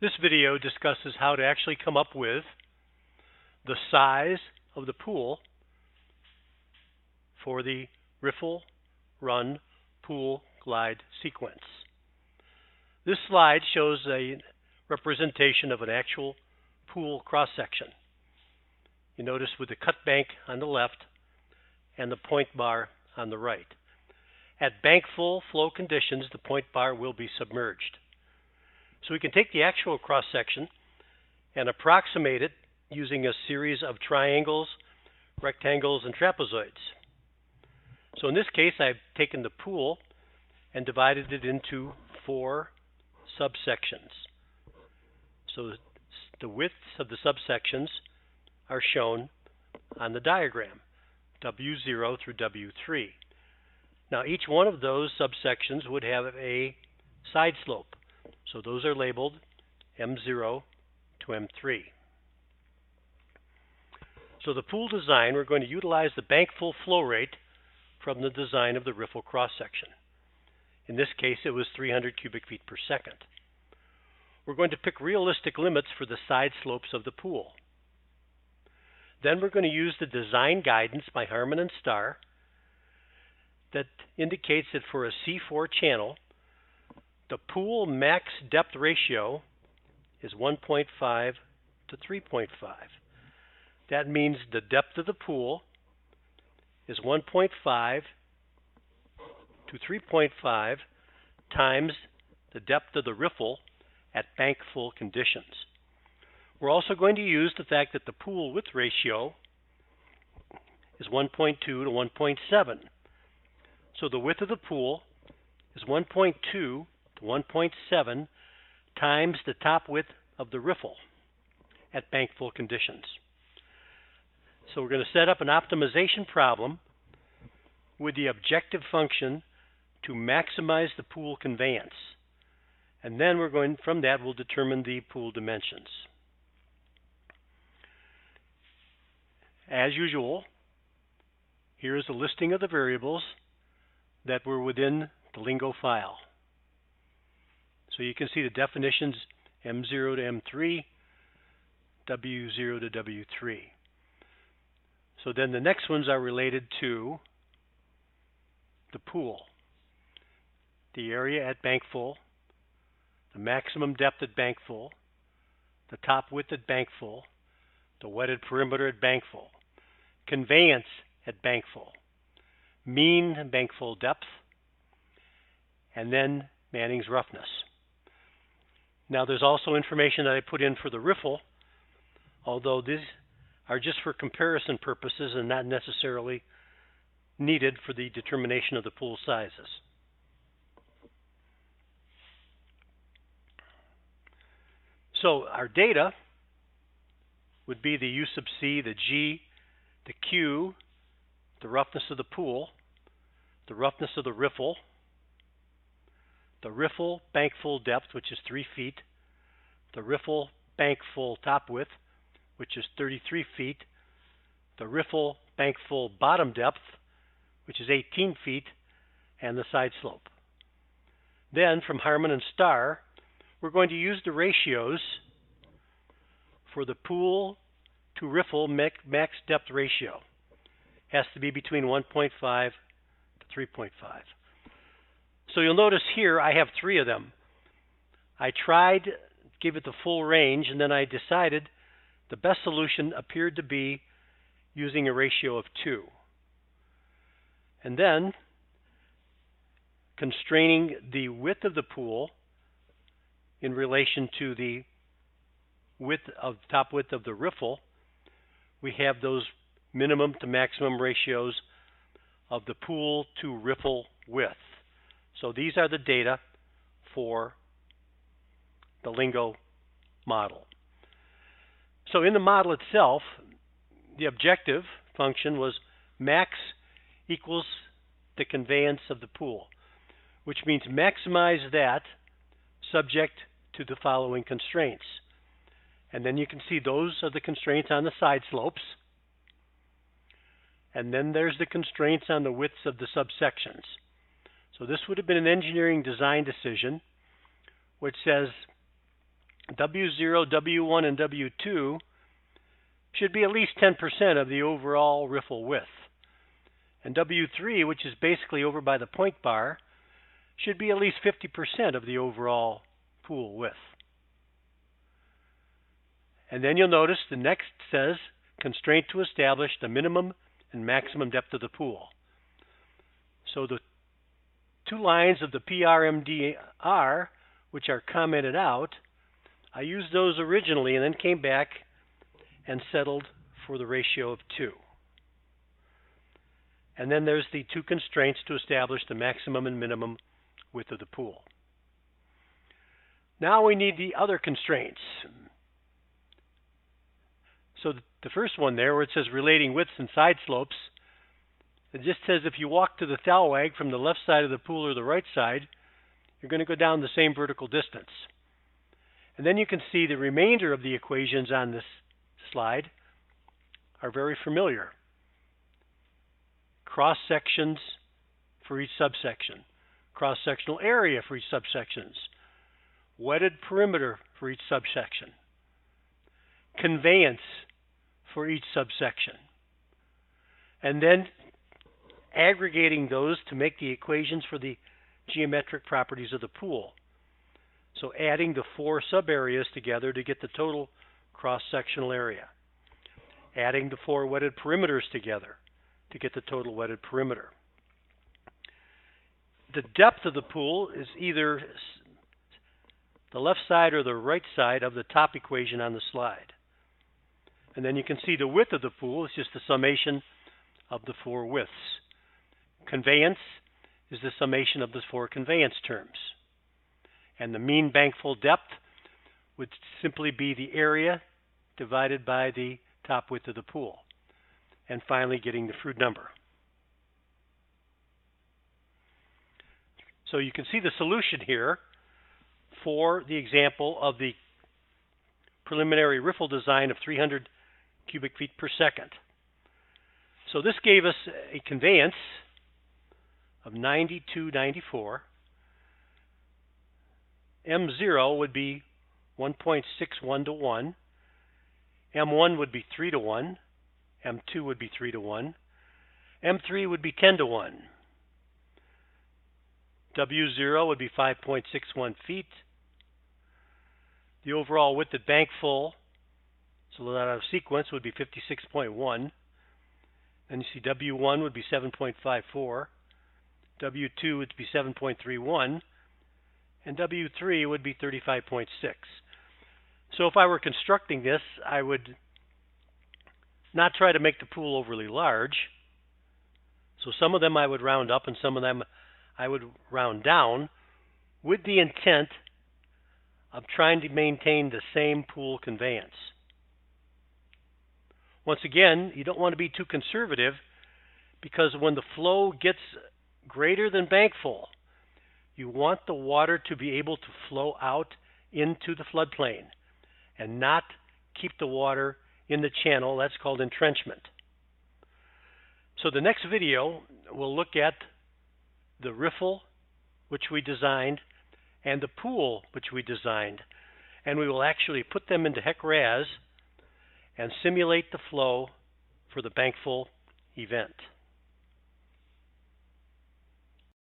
This video discusses how to actually come up with the size of the pool for the riffle, run, pool, glide sequence. This slide shows a representation of an actual pool cross-section. You notice with the cut bank on the left and the point bar on the right. At bank full flow conditions, the point bar will be submerged. So we can take the actual cross-section and approximate it using a series of triangles, rectangles, and trapezoids. So in this case, I've taken the pool and divided it into 4 subsections. So the widths of the subsections are shown on the diagram, W0 through W3. Now each one of those subsections would have a side slope. So those are labeled M0 to M3. So the pool design, we're going to utilize the bank full flow rate from the design of the riffle cross-section. In this case, it was 300 cubic feet per second. We're going to pick realistic limits for the side slopes of the pool. Then we're going to use the design guidance by Harman and Starr that indicates that for a C4 channel, the pool max depth ratio is 1.5 to 3.5. That means the depth of the pool is 1.5 to 3.5 times the depth of the riffle at bank full conditions. We're also going to use the fact that the pool width ratio is 1.2 to 1.7. So the width of the pool is 1.2 to 1.7 times the top width of the riffle at bank full conditions. So we're going to set up an optimization problem with the objective function to maximize the pool conveyance. And then from that, we'll determine the pool dimensions. As usual, here is a listing of the variables that were within the lingo file. So you can see the definitions M0 to M3, W0 to W3. So then the next ones are related to the pool, the area at bank full, the maximum depth at bank full, the top width at bank full, the wetted perimeter at bank full, conveyance at bank full, mean bank full depth, and then Manning's roughness. Now there's also information that I put in for the riffle, although these are just for comparison purposes and not necessarily needed for the determination of the pool sizes. So our data would be the U sub C, the G, the Q, the roughness of the pool, the roughness of the riffle bank full depth, which is 3 feet, the riffle bank full top width, which is 33 feet, the riffle bank full bottom depth, which is 18 feet, and the side slope. Then from Harman and Starr, we're going to use the ratios for the pool to riffle max depth ratio. Has to be between 1.5 to 3.5. So you'll notice here I have 3 of them. I tried to give it the full range, and then I decided the best solution appeared to be using a ratio of 2. And then constraining the width of the pool in relation to the top width of the riffle, we have those minimum to maximum ratios of the pool to riffle width. So these are the data for the lingo model. So in the model itself, the objective function was max equals the conveyance of the pool, which means maximize that subject to the following constraints. And then you can see those are the constraints on the side slopes. And then there's the constraints on the widths of the subsections. So this would have been an engineering design decision which says W0, W1, and W2 should be at least 10% of the overall riffle width. And W3, which is basically over by the point bar, should be at least 50% of the overall pool width. And then you'll notice the next says, constraint to establish the minimum and maximum depth of the pool. So the two lines of the PRMDR, which are commented out, I used those originally and then came back and settled for the ratio of 2. And then there's the two constraints to establish the maximum and minimum width of the pool. Now we need the other constraints. So the first one there, where it says relating widths and side slopes, it just says if you walk to the thalwag from the left side of the pool or the right side, you're going to go down the same vertical distance. And then you can see the remainder of the equations on this slide are very familiar. Cross sections for each subsection, cross-sectional area for each subsections, wetted perimeter for each subsection, conveyance for each subsection, and then aggregating those to make the equations for the geometric properties of the pool. So adding the 4 subareas together to get the total cross-sectional area. Adding the 4 wetted perimeters together to get the total wetted perimeter. The depth of the pool is either the left side or the right side of the top equation on the slide. And then you can see the width of the pool is just the summation of the 4 widths. Conveyance is the summation of the 4 conveyance terms. And the mean bankful depth would simply be the area divided by the top width of the pool. And finally getting the Froude number. So you can see the solution here for the example of the preliminary riffle design of 300 cubic feet per second. So this gave us a conveyance of 9294. M0 would be 1.61 to 1. M1 would be 3 to 1. M2 would be 3 to 1. M3 would be 10 to 1. W0 would be 5.61 feet. The overall width at bank full, so that out of sequence, would be 56.1. Then you see W1 would be 7.54. W2 would be 7.31. And W3 would be 35.6. So if I were constructing this, I would not try to make the pool overly large. So some of them I would round up and some of them I would round down with the intent of trying to maintain the same pool conveyance. Once again, you don't want to be too conservative because when the flow gets greater than bankful, you want the water to be able to flow out into the floodplain and not keep the water in the channel. That's called entrenchment. So the next video, we'll look at the riffle, which we designed, and the pool, which we designed. And we will actually put them into HEC-RAS and simulate the flow for the bankful event.